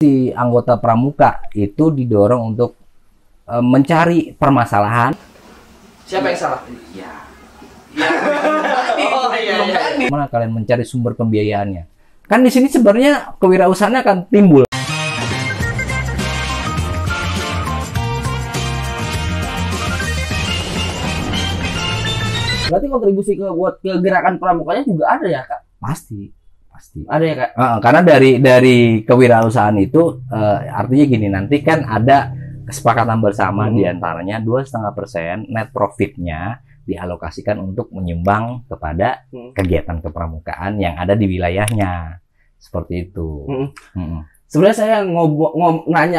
Si anggota pramuka itu didorong untuk mencari permasalahan. Siapa yang salah? Ya. Oh iya. Gimana kalian mencari sumber pembiayaannya? Kan di sini sebenarnya kewirausahaan akan timbul. Berarti kontribusi ke gerakan pramukanya juga ada ya, Kak? Pasti. Ada ya, Kak? Karena dari kewirausahaan itu artinya gini, nanti kan ada kesepakatan bersama diantaranya 2,5% net profitnya dialokasikan untuk menyumbang kepada kegiatan kepramukaan yang ada di wilayahnya, seperti itu. Sebenarnya saya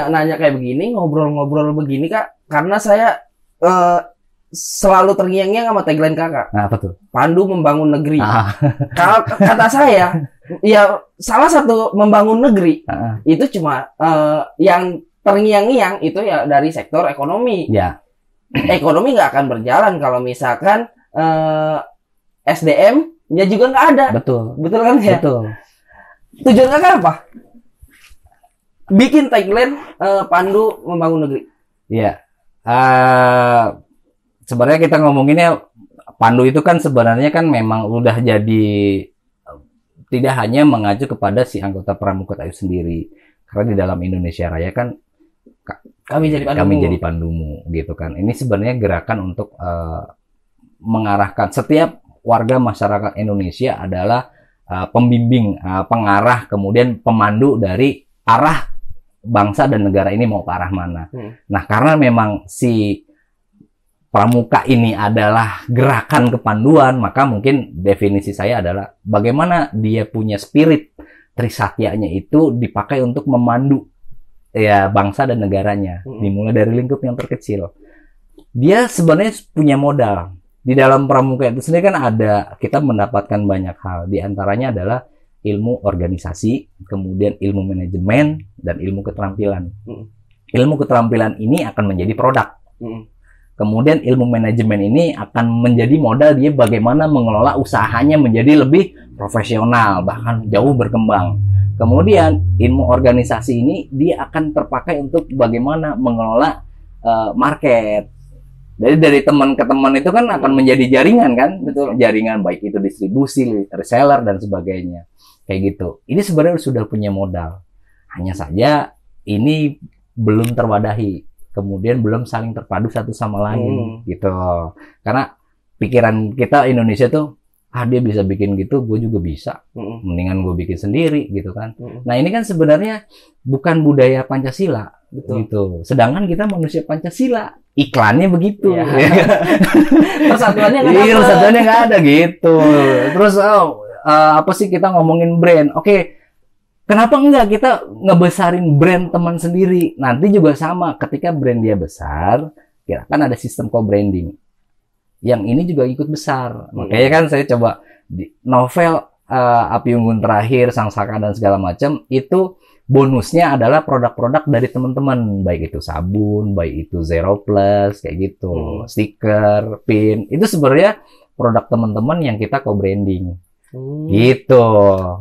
nanya kayak begini, ngobrol-ngobrol begini, Kak, karena saya selalu terngiang-ngiang sama tagline Kakak. Nah, apa tuh? Pandu membangun negeri. Kalau kata saya, ya salah satu membangun negeri itu cuma yang terngiang-ngiang itu ya dari sektor ekonomi. Ya. Ekonomi nggak akan berjalan kalau misalkan SDM-nya juga nggak ada. Betul kan ya? Betul. Tujuan Kakak apa? Bikin tagline Pandu membangun negeri. Iya. Sebenarnya kita ngomonginnya Pandu itu kan sebenarnya kan memang udah jadi tidak hanya mengacu kepada si anggota pramuka itu sendiri, karena di dalam Indonesia Raya kan kami jadi pandumu gitu kan. Ini sebenarnya gerakan untuk mengarahkan setiap warga masyarakat Indonesia adalah pembimbing, pengarah, kemudian pemandu dari arah bangsa dan negara ini mau ke arah mana. Nah, karena memang si pramuka ini adalah gerakan kepanduan, maka mungkin definisi saya adalah bagaimana dia punya spirit Trisatyanya itu dipakai untuk memandu ya bangsa dan negaranya, dimulai dari lingkup yang terkecil. Dia sebenarnya punya modal. Di dalam pramuka itu sendiri kan ada, kita mendapatkan banyak hal. Di antaranya adalah ilmu organisasi, kemudian ilmu manajemen, dan ilmu keterampilan. Ilmu keterampilan ini akan menjadi produk. Kemudian ilmu manajemen ini akan menjadi modal dia bagaimana mengelola usahanya menjadi lebih profesional, bahkan jauh berkembang. Kemudian ilmu organisasi ini dia akan terpakai untuk bagaimana mengelola market. Jadi dari teman ke teman itu kan akan menjadi jaringan kan, betul, jaringan baik itu distribusi, reseller dan sebagainya. Kayak gitu. Ini sebenarnya sudah punya modal. Hanya saja ini belum terwadahi. Kemudian belum saling terpadu satu sama lain gitu. Karena pikiran kita Indonesia tuh dia bisa bikin gitu, gue juga bisa. Mendingan gue bikin sendiri gitu kan. Nah, ini kan sebenarnya bukan budaya Pancasila gitu. Sedangkan kita manusia Pancasila. Iklannya begitu. Persatuannya nggak ada gitu. Terus apa sih kita ngomongin brand? Oke. Kenapa enggak kita ngebesarin brand teman sendiri? Nanti juga sama, ketika brand dia besar, ya kan ada sistem co-branding. Yang ini juga ikut besar. Makanya kan saya coba di novel Api Unggun Terakhir, Sang Saka dan segala macam, itu bonusnya adalah produk-produk dari teman-teman, baik itu sabun, baik itu Zero Plus, kayak gitu, stiker, pin. Itu sebenarnya produk teman-teman yang kita co-branding. Gitu.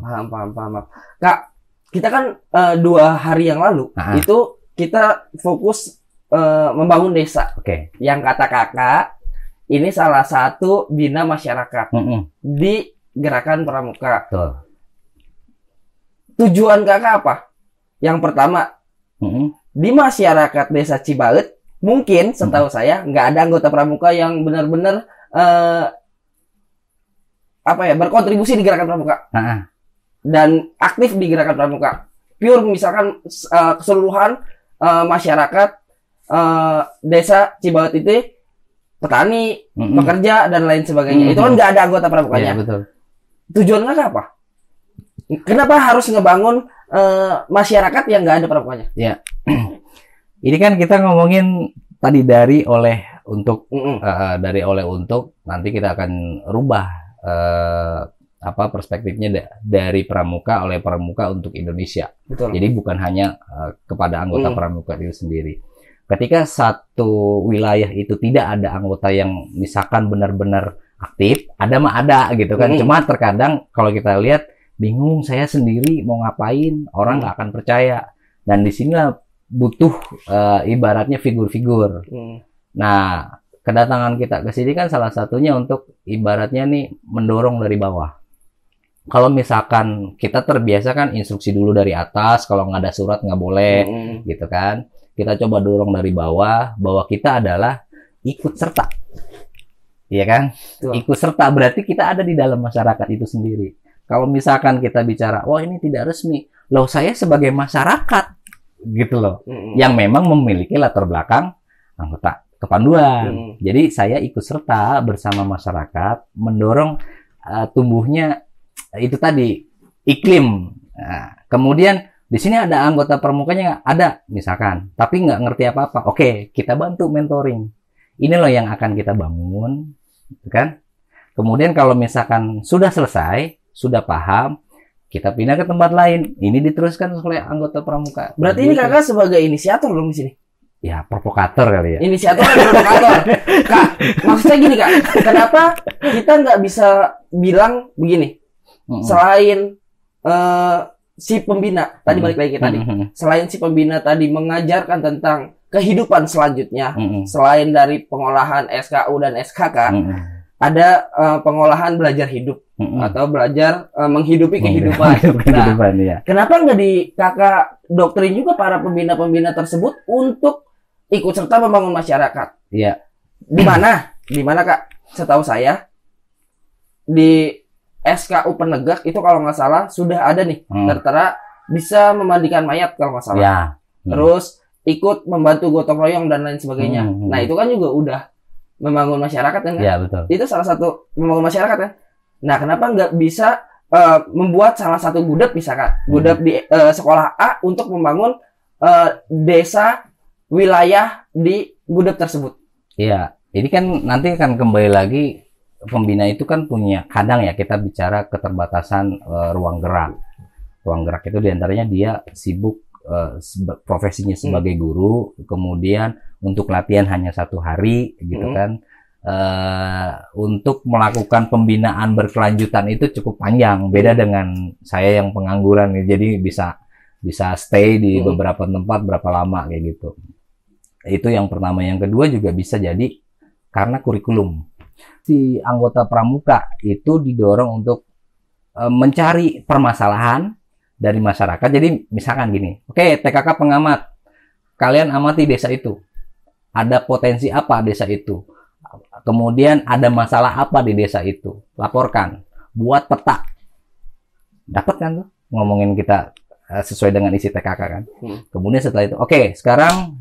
Paham. Kak, kita kan 2 hari yang lalu itu kita fokus membangun desa. Yang kata Kakak ini salah satu bina masyarakat di gerakan pramuka. Tujuan Kakak apa? Yang pertama, di masyarakat desa Cibaut mungkin setahu saya nggak ada anggota pramuka yang benar-benar berkontribusi di gerakan pramuka. Dan aktif di gerakan pramuka. Pure misalkan keseluruhan masyarakat desa Cibaut itu petani, pekerja dan lain sebagainya. Itu kan nggak ada anggota pramukanya. Betul. Tujuannya apa? Kenapa harus ngebangun masyarakat yang nggak ada pramukanya? Ya. Ini kan kita ngomongin tadi dari oleh untuk nanti kita akan rubah perspektifnya dari pramuka oleh pramuka untuk Indonesia. Betul. Jadi bukan hanya kepada anggota pramuka itu sendiri. Ketika satu wilayah itu tidak ada anggota yang misalkan benar-benar aktif, ada gitu kan. Cuma terkadang kalau kita lihat bingung, saya sendiri mau ngapain, orang nggak akan percaya. Dan di sinilah butuh ibaratnya figur-figur. Nah, kedatangan kita ke sini kan salah satunya untuk ibaratnya nih mendorong dari bawah. Kalau misalkan kita terbiasa kan instruksi dulu dari atas, kalau nggak ada surat nggak boleh, gitu kan. Kita coba dorong dari bawah, bahwa kita adalah ikut serta. Iya kan? Ikut serta berarti kita ada di dalam masyarakat itu sendiri. Kalau misalkan kita bicara, wah ini tidak resmi, loh saya sebagai masyarakat, gitu loh, yang memang memiliki latar belakang anggota kepanduan. Jadi saya ikut serta bersama masyarakat mendorong tumbuhnya itu tadi iklim. Nah, kemudian di sini ada anggota pramukanya nggak? Ada misalkan, tapi nggak ngerti apa-apa. Oke, kita bantu mentoring. Ini loh yang akan kita bangun, kan? Kemudian kalau misalkan sudah selesai, sudah paham, kita pindah ke tempat lain. Ini diteruskan oleh anggota pramuka. Berarti ini kakak sebagai inisiator dong di sini? Ya, provokator kali ya. Inisiator dan provokator. Kak, maksudnya gini kak, kenapa kita nggak bisa bilang begini? Selain si pembina, tadi balik lagi tadi. Selain si pembina tadi mengajarkan tentang kehidupan selanjutnya, selain dari pengolahan SKU dan SKK, ada pengolahan belajar hidup atau belajar menghidupi kehidupan. Nah, kenapa nggak di kakak doktrin juga para pembina-pembina tersebut untuk ikut serta membangun masyarakat? Iya. Di mana kak? Setahu saya di SKU penegak itu kalau nggak salah sudah ada nih tertera bisa memandikan mayat kalau nggak salah. Ya. Terus ikut membantu gotong royong dan lain sebagainya. Nah itu kan juga udah membangun masyarakat kan? Ya betul. Itu salah satu membangun masyarakat kan? Nah kenapa nggak bisa membuat salah satu gudap misalkan gudap di sekolah A untuk membangun desa wilayah di gudap tersebut? Iya, ini kan nanti akan kembali lagi pembina itu kan punya kadang ya kita bicara keterbatasan ruang gerak. Ruang gerak itu diantaranya dia sibuk profesinya sebagai guru, kemudian untuk latihan hanya 1 hari gitu kan. Untuk melakukan pembinaan berkelanjutan itu cukup panjang, beda dengan saya yang pengangguran, jadi bisa stay di beberapa tempat berapa lama kayak gitu. Itu yang pertama. Yang kedua juga bisa jadi karena kurikulum. Si anggota pramuka itu didorong untuk mencari permasalahan dari masyarakat. Jadi misalkan gini, oke, TKK pengamat, kalian amati desa itu, ada potensi apa desa itu, kemudian ada masalah apa di desa itu, laporkan, buat peta, dapat kan tuh ngomongin kita sesuai dengan isi TKK kan. Kemudian setelah itu, oke, sekarang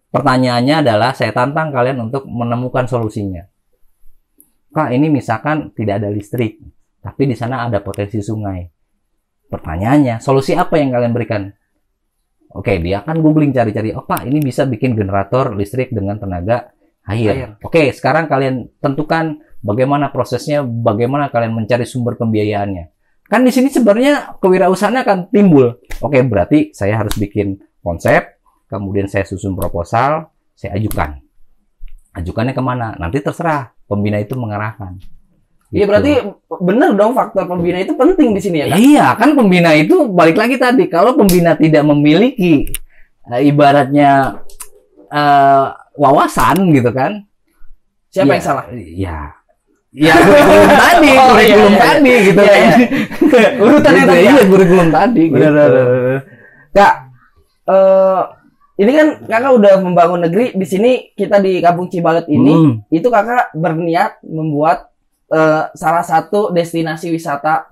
pertanyaannya adalah saya tantang kalian untuk menemukan solusinya. Kak, ini misalkan tidak ada listrik, tapi di sana ada potensi sungai. Pertanyaannya, solusi apa yang kalian berikan? Oke, dia akan googling cari-cari, oh Pak, ini bisa bikin generator listrik dengan tenaga air. Oke, sekarang kalian tentukan bagaimana prosesnya, bagaimana kalian mencari sumber pembiayaannya. Kan di sini sebenarnya kewirausahaan akan timbul. Oke, berarti saya harus bikin konsep, kemudian saya susun proposal, saya ajukan. Ajukannya kemana? Nanti terserah, pembina itu mengarahkan. Iya, berarti benar dong faktor pembina itu penting di sini ya kan? Iya, kan pembina itu balik lagi tadi, kalau pembina tidak memiliki ibaratnya wawasan gitu kan, siapa yang salah? Ya kurikulum tadi, tadi gitu kan. Urutan yang tadi. Iya, kurikulum tadi. Kak, ini kan kakak udah membangun negeri di sini, kita di Kampung Cibalet ini, itu kakak berniat membuat salah satu destinasi wisata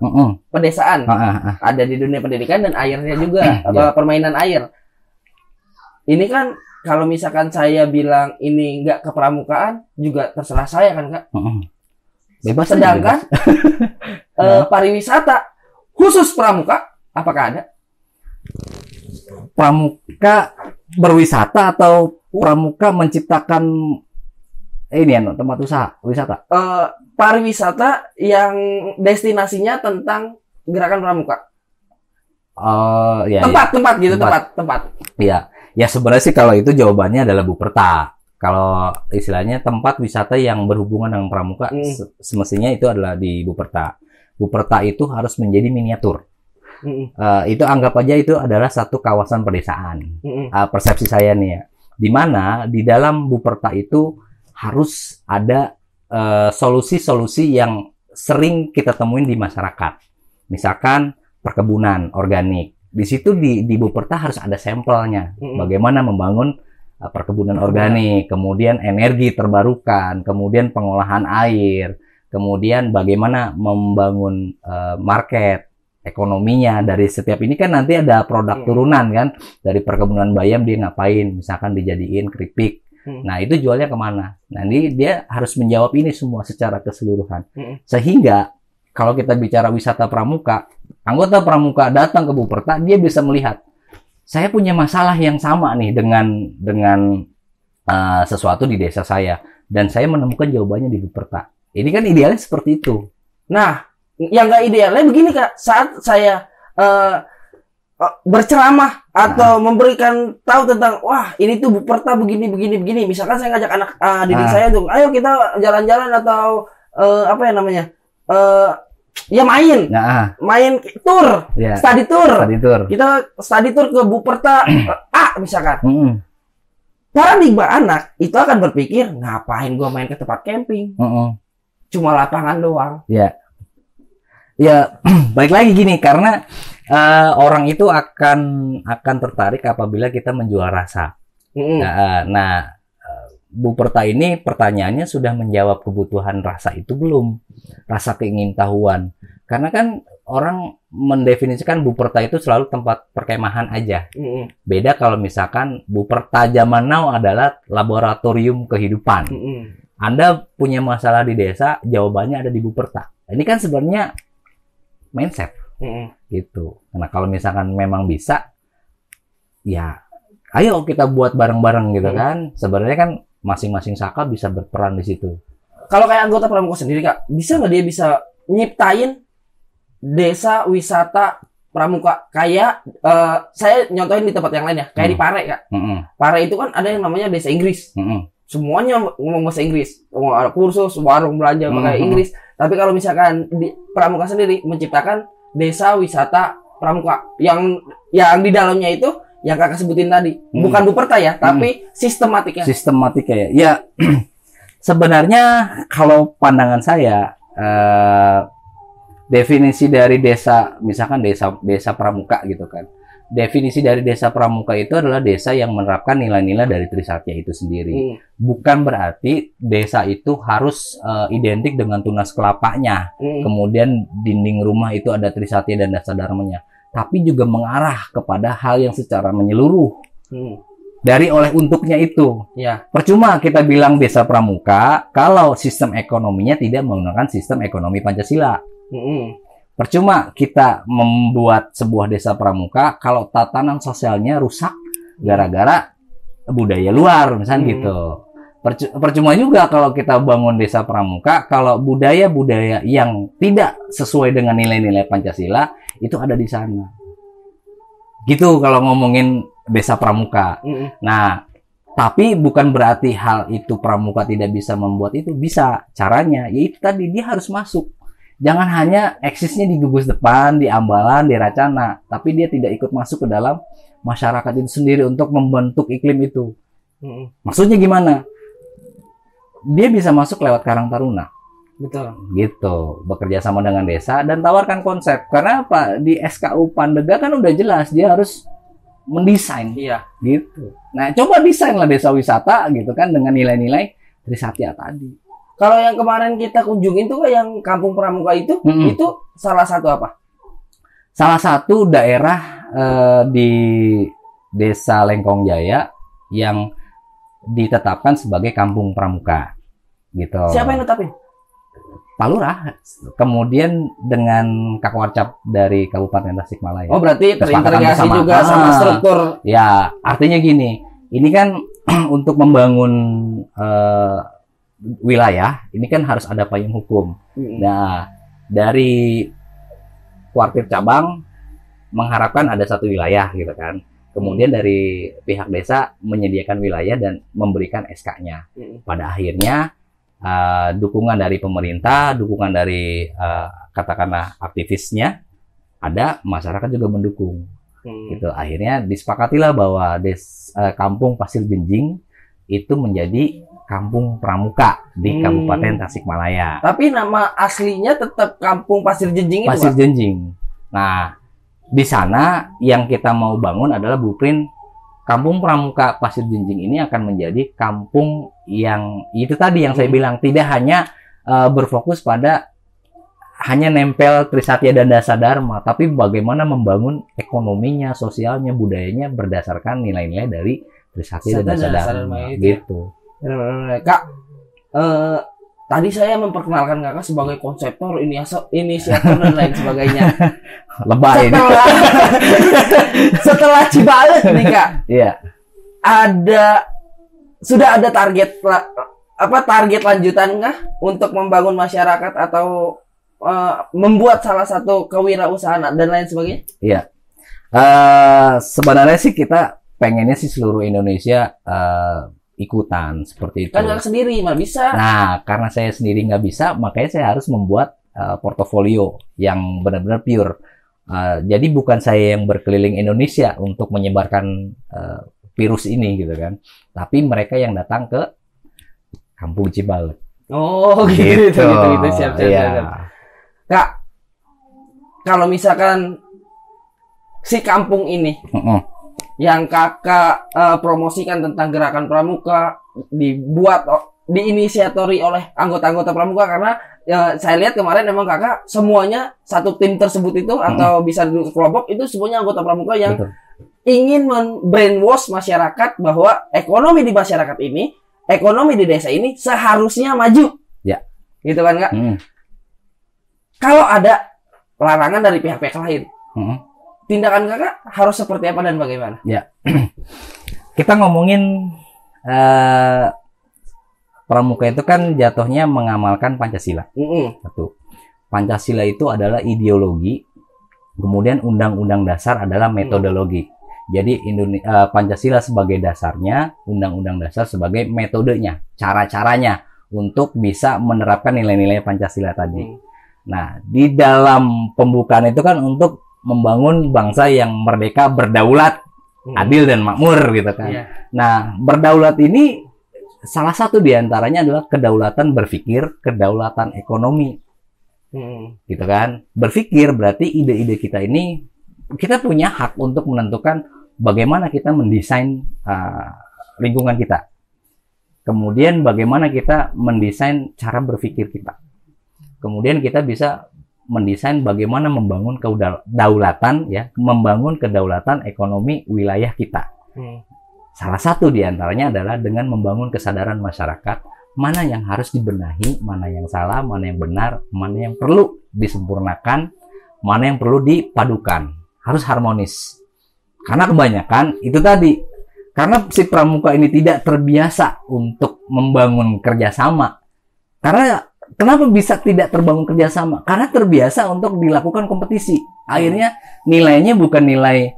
pedesaan. Ada di dunia pendidikan dan airnya juga, permainan air. Ini kan kalau misalkan saya bilang ini nggak kepramukaan, juga terserah saya kan kak. Bebas. Sedangkan pariwisata khusus pramuka, apakah ada? Pramuka berwisata atau pramuka menciptakan ini ya tempat usaha wisata? Pariwisata yang destinasinya tentang gerakan pramuka. Tempat gitu, tempat. Iya. Ya sebenarnya sih kalau itu jawabannya adalah Buperta. Kalau istilahnya tempat wisata yang berhubungan dengan pramuka semestinya itu adalah di Buperta. Buperta itu harus menjadi miniatur. Itu anggap aja itu adalah satu kawasan pedesaan. Persepsi saya nih ya, di mana di dalam Buperta itu harus ada solusi-solusi yang sering kita temuin di masyarakat. Misalkan perkebunan organik. Di situ di Buperta harus ada sampelnya. Bagaimana membangun perkebunan organik, kemudian energi terbarukan, kemudian pengolahan air, kemudian bagaimana membangun market ekonominya dari setiap ini kan nanti ada produk turunan kan dari perkebunan bayam dia ngapain, misalkan dijadiin keripik. Nah itu jualnya kemana? Nah ini dia harus menjawab ini semua secara keseluruhan. Sehingga kalau kita bicara wisata pramuka, anggota pramuka datang ke Buperta, dia bisa melihat saya punya masalah yang sama nih dengan sesuatu di desa saya, dan saya menemukan jawabannya di Buperta. Ini kan idealnya seperti itu. Nah, yang nggak idealnya begini Kak, saat saya berceramah atau memberikan tahu tentang wah ini tuh Buperta begini, misalkan saya ngajak anak didik saya tuh, ayo kita jalan-jalan atau apa ya namanya, ya main tour, study tour. Kita study tour ke Buperta misalkan. Paradigma anak itu akan berpikir, ngapain gua main ke tempat camping, cuma lapangan doang. Ya balik lagi gini, karena orang itu akan tertarik apabila kita menjual rasa. Nah, Buperta ini pertanyaannya sudah menjawab kebutuhan rasa itu belum? Rasa keingintahuan. Karena kan orang mendefinisikan Buperta itu selalu tempat perkemahan aja. Beda kalau misalkan Buperta zaman now adalah laboratorium kehidupan. Anda punya masalah di desa, jawabannya ada di Buperta. Ini kan sebenarnya mindset. Gitu. Nah kalau misalkan memang bisa, ya ayo kita buat bareng-bareng gitu kan. Sebenarnya kan masing-masing saka bisa berperan di situ. Kalau kayak anggota pramuka sendiri Kak, bisa nggak dia bisa nyiptain desa wisata pramuka kayak saya nyontohin di tempat yang lain ya, kayak di Pare Kak. Pare itu kan ada yang namanya desa Inggris. Semuanya ngomong bahasa Inggris, ada kursus, warung belanja pakai Inggris. Tapi kalau misalkan di pramuka sendiri menciptakan desa wisata pramuka yang di dalamnya itu yang Kakak sebutin tadi, bukan Buperta ya, tapi sistematiknya. Ya, sebenarnya kalau pandangan saya, definisi dari desa, misalkan desa pramuka gitu kan. Definisi dari desa pramuka itu adalah desa yang menerapkan nilai-nilai dari Trisatya itu sendiri. Bukan berarti desa itu harus identik dengan tunas kelapanya. Kemudian dinding rumah itu ada Trisatya dan Dasa Dharmanya. Tapi juga mengarah kepada hal yang secara menyeluruh. Dari oleh untuknya itu. Percuma kita bilang desa pramuka kalau sistem ekonominya tidak menggunakan sistem ekonomi Pancasila. Percuma kita membuat sebuah desa pramuka kalau tatanan sosialnya rusak gara-gara budaya luar, misalnya gitu. Percuma juga kalau kita bangun desa pramuka kalau budaya-budaya yang tidak sesuai dengan nilai-nilai Pancasila itu ada di sana. Gitu kalau ngomongin desa pramuka. Nah, tapi bukan berarti hal itu pramuka tidak bisa membuat itu. Bisa. Caranya yaitu tadi dia harus masuk. Jangan hanya eksisnya di gugus depan, di Ambalan, di Racana, tapi dia tidak ikut masuk ke dalam masyarakat itu sendiri untuk membentuk iklim itu. Maksudnya gimana? Dia bisa masuk lewat Karang Taruna. Betul. Gitu, bekerja sama dengan desa dan tawarkan konsep. Karena apa? Di SKU Pandega kan udah jelas dia harus mendesain. Gitu. Nah, coba desainlah desa wisata gitu kan dengan nilai-nilai Trisatya tadi. Kalau yang kemarin kita kunjungin tuh yang Kampung Pramuka itu salah satu apa? Salah satu daerah di Desa Lengkong Jaya yang ditetapkan sebagai Kampung Pramuka. Gitu. Siapa yang netapin? Pak Lurah. Kemudian dengan Kakwarcap dari Kabupaten Tasikmalaya. Oh, berarti terintegrasi juga sama struktur. Ya, artinya gini. Ini kan untuk membangun wilayah, ini kan harus ada payung hukum. Nah, dari kuartir cabang mengharapkan ada satu wilayah gitu kan. Kemudian dari pihak desa menyediakan wilayah dan memberikan SK-nya. Pada akhirnya dukungan dari pemerintah, dukungan dari katakanlah aktivisnya, ada masyarakat juga mendukung. Gitu. Akhirnya disepakatilah bahwa kampung Pasir Jenjing itu menjadi kampung pramuka di Kabupaten Tasikmalaya. Tapi nama aslinya tetap Kampung Pasir Jenjing itu, Pasir Jenjing. Nah, di sana yang kita mau bangun adalah blueprint Kampung Pramuka Pasir Jenjing ini akan menjadi kampung yang itu tadi yang saya bilang, tidak hanya berfokus pada hanya nempel Trisatya dan Dasadharma, tapi bagaimana membangun ekonominya, sosialnya, budayanya berdasarkan nilai-nilai dari Trisatya dan Dasadharma gitu. Kak, tadi saya memperkenalkan Kakak sebagai konseptor, inisiator dan lain sebagainya. Lebay ini. Setelah Cibalet nih Kak, iya. Sudah ada target lanjutan nggak untuk membangun masyarakat atau membuat salah satu kewirausahaan dan lain sebagainya? Iya. Sebenarnya sih kita pengennya sih seluruh Indonesia ikutan seperti itu. Kan nggak sendiri, mah bisa. Nah, karena saya sendiri nggak bisa, makanya saya harus membuat portofolio yang benar-benar pure. Jadi bukan saya yang berkeliling Indonesia untuk menyebarkan virus ini gitu kan, tapi mereka yang datang ke Kampung Cibalet. Oh, gitu. Siap. Iya. Kak, kalau misalkan si kampung ini yang Kakak promosikan tentang gerakan pramuka diinisiatori oleh anggota-anggota pramuka, karena saya lihat kemarin memang Kakak semuanya satu tim tersebut itu atau bisa duduk kelompok itu semuanya anggota pramuka yang ingin men-brainwash masyarakat bahwa ekonomi di masyarakat ini, ekonomi di desa ini seharusnya maju. Ya. Gitu kan, Kak? Kalau ada larangan dari pihak-pihak lain, tindakan Kakak harus seperti apa dan bagaimana? Ya, kita ngomongin pramuka itu kan jatuhnya mengamalkan Pancasila. Satu, Pancasila itu adalah ideologi, kemudian Undang-Undang Dasar adalah metodologi. Jadi Pancasila sebagai dasarnya, Undang-Undang Dasar sebagai metodenya, cara-caranya untuk bisa menerapkan nilai-nilai Pancasila tadi. Nah, di dalam pembukaan itu kan untuk membangun bangsa yang merdeka, berdaulat, adil dan makmur gitu kan. Nah, berdaulat ini salah satu diantaranya adalah kedaulatan berpikir, kedaulatan ekonomi, gitu kan. Berpikir berarti ide-ide kita ini, kita punya hak untuk menentukan bagaimana kita mendesain lingkungan kita. Kemudian bagaimana kita mendesain cara berpikir kita. Kemudian kita bisa mendesain bagaimana membangun kedaulatan, ya, membangun kedaulatan ekonomi wilayah kita. Salah satu diantaranya adalah dengan membangun kesadaran masyarakat, mana yang harus dibenahi, mana yang salah, mana yang benar, mana yang perlu disempurnakan, mana yang perlu dipadukan. Harus harmonis. Karena kebanyakan itu tadi, karena si pramuka ini tidak terbiasa untuk membangun kerjasama. Karena kenapa bisa tidak terbangun kerjasama? Karena terbiasa untuk dilakukan kompetisi. Akhirnya nilainya bukan nilai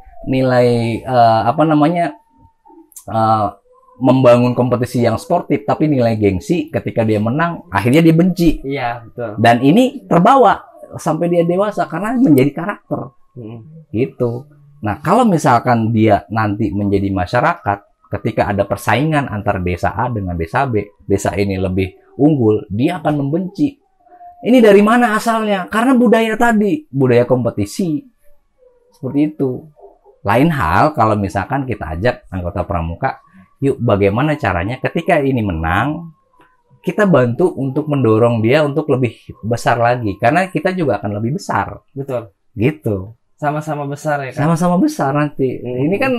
membangun kompetisi yang sportif, tapi nilai gengsi. Ketika dia menang, akhirnya dia benci. Iya, betul. Dan ini terbawa sampai dia dewasa karena menjadi karakter. Gitu. Nah, kalau misalkan dia nanti menjadi masyarakat, ketika ada persaingan antara desa A dengan desa B, desa ini lebih unggul, dia akan membenci. Ini dari mana asalnya? Karena budaya tadi, budaya kompetisi. Seperti itu. Lain hal kalau misalkan kita ajak anggota pramuka, yuk bagaimana caranya ketika ini menang, kita bantu untuk mendorong dia untuk lebih besar lagi. Karena kita juga akan lebih besar. Betul. Gitu. Sama-sama besar ya, Kak? Sama-sama besar nanti. Ini kan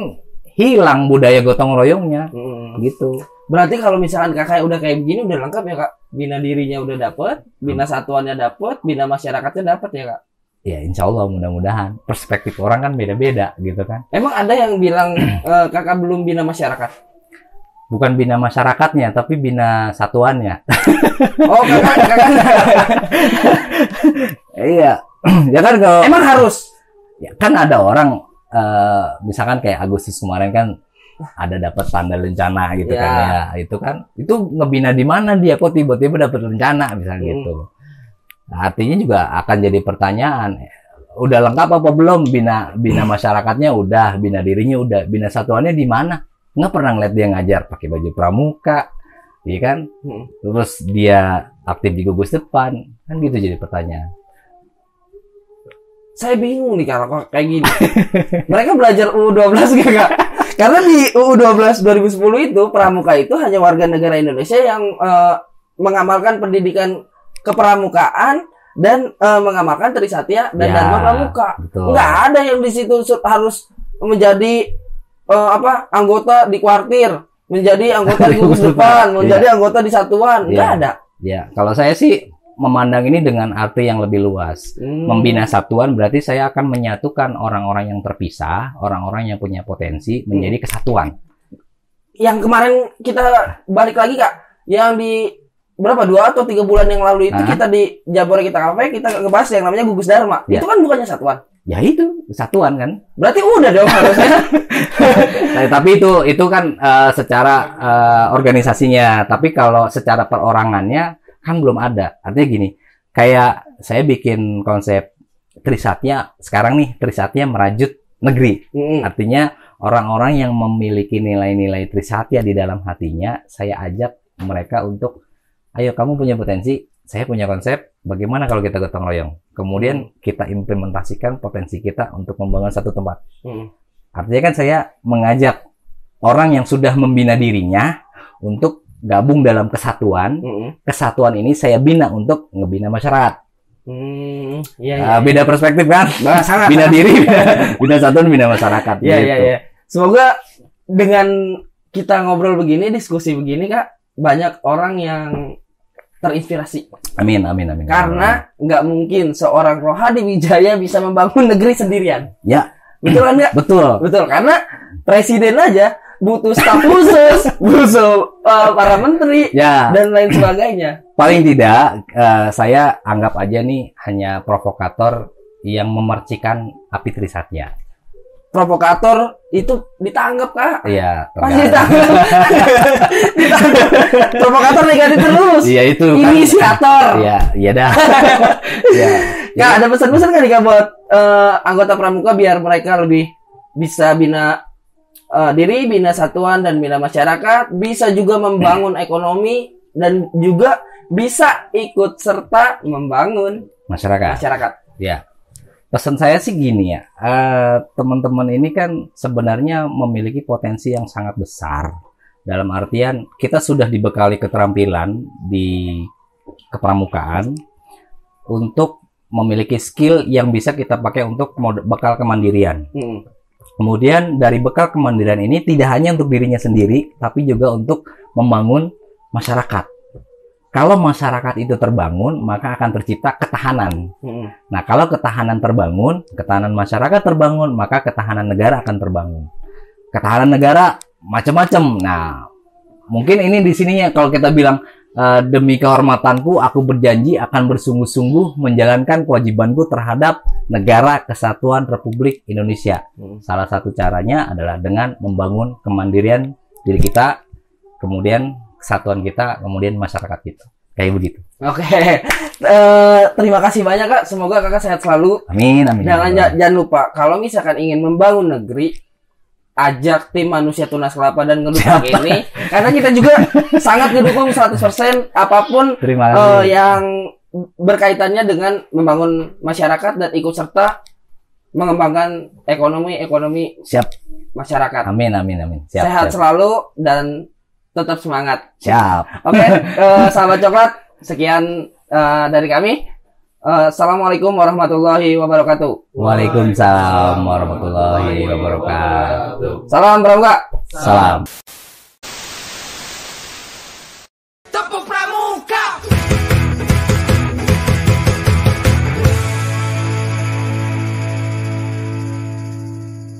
hilang budaya gotong royongnya. Gitu. Berarti kalau misalkan Kakak udah kayak begini udah lengkap ya, Kak? Bina dirinya udah dapet, bina satuannya dapet, bina masyarakatnya dapet ya, Kak? Ya insya Allah mudah-mudahan. Perspektif orang kan beda-beda gitu kan. Emang ada yang bilang Kakak belum bina masyarakat? Bukan bina masyarakatnya, tapi bina satuannya. Oh, Kakak. Iya. Ya kan kalau Emang harus? Ya, kan ada orang misalkan kayak Agustus kemarin kan ada dapat tanda lencana gitu kan ya. Itu ngebina di mana dia kok tiba-tiba dapat lencana misalnya gitu. Nah, artinya juga akan jadi pertanyaan, udah lengkap apa belum? Bina masyarakatnya udah, bina dirinya udah, bina satuannya di mana? Nggak pernah ngeliat dia ngajar pakai baju pramuka, iya kan? Terus dia aktif di gugus depan, kan gitu jadi pertanyaan. Saya bingung nih kalau kayak gini. Mereka belajar U12 gak, Kak? Karena di U12 2010 itu pramuka itu hanya warga negara Indonesia yang mengamalkan pendidikan kepramukaan dan mengamalkan Trisatya dan Dharma Pramuka. Nggak ada yang di situ harus menjadi anggota di kuartir, menjadi anggota di gugus depan, menjadi anggota di satuan. Nggak ada. Ya, kalau saya sih memandang ini dengan arti yang lebih luas. Membina satuan berarti saya akan menyatukan orang-orang yang terpisah, orang-orang yang punya potensi menjadi kesatuan. Yang kemarin kita balik lagi, Kak, yang di berapa 2 atau 3 bulan yang lalu itu kita di Jabore kita Cafe kita ngebahas yang namanya gugus Dharma. Itu kan bukannya satuan. Ya itu kesatuan kan. Berarti udah dong harusnya. Nah, tapi itu kan secara organisasinya. Tapi kalau secara perorangannya kan belum ada. Artinya gini, kayak saya bikin konsep Trisatya sekarang nih, Trisatya merajut negeri. Artinya orang-orang yang memiliki nilai-nilai Trisatya di dalam hatinya, saya ajak mereka untuk, ayo kamu punya potensi, saya punya konsep, bagaimana kalau kita gotong royong? Kemudian kita implementasikan potensi kita untuk membangun satu tempat. Artinya kan saya mengajak orang yang sudah membina dirinya untuk gabung dalam kesatuan. Kesatuan ini saya bina untuk ngebina masyarakat. Beda perspektif kan? Sangat, bina diri, bina satuan, bina masyarakat. Iya. Semoga dengan kita ngobrol begini, diskusi begini, Kak, banyak orang yang terinspirasi. Amin. Karena nggak mungkin seorang Rohadi Wijaya bisa membangun negeri sendirian. Ya. Betul kan, Kak? Betul. Karena presiden aja butuh staf khusus, butuh para menteri, dan lain sebagainya. Paling tidak, saya anggap aja nih hanya provokator yang memercikan api Trisatya. Provokator itu ditangkap, Kak. Iya, pasti ditangkap. Provokator negatif terus. Iya itu. Inisiator. Iya dah. Kak, ada pesan-pesan nggak nih, Kak, buat anggota pramuka biar mereka lebih bisa bina diri, bina satuan, dan bina masyarakat, bisa juga membangun ekonomi, dan juga bisa ikut serta membangun masyarakat. Ya, pesan saya sih gini ya, teman-teman ini kan sebenarnya memiliki potensi yang sangat besar. Dalam artian kita sudah dibekali keterampilan di kepramukaan untuk memiliki skill yang bisa kita pakai untuk bekal kemandirian. Kemudian dari bekal kemandirian ini tidak hanya untuk dirinya sendiri, tapi juga untuk membangun masyarakat. Kalau masyarakat itu terbangun, maka akan tercipta ketahanan. Nah, kalau ketahanan terbangun, ketahanan masyarakat terbangun, maka ketahanan negara akan terbangun. Ketahanan negara macam-macam. Nah, mungkin ini di sininya kalau kita bilang, demi kehormatanku, aku berjanji akan bersungguh-sungguh menjalankan kewajibanku terhadap negara kesatuan Republik Indonesia. Salah satu caranya adalah dengan membangun kemandirian diri kita, kemudian kesatuan kita, kemudian masyarakat kita. Kayak begitu. Oke. Terima kasih banyak, Kak. Semoga Kakak sehat selalu. Amin. Jangan lupa, kalau misalkan ingin membangun negeri, ajak tim Manusia Tunas Kelapa dan ngedukung ini, karena kita juga sangat ngedukung 100% apapun yang berkaitannya dengan membangun masyarakat dan ikut serta mengembangkan ekonomi masyarakat. Amin. Sehat selalu dan tetap semangat. Siap. Oke, sahabat coklat, sekian dari kami. Assalamualaikum warahmatullahi wabarakatuh. Waalaikumsalam warahmatullahi wabarakatuh. Salam Pramuka. Salam.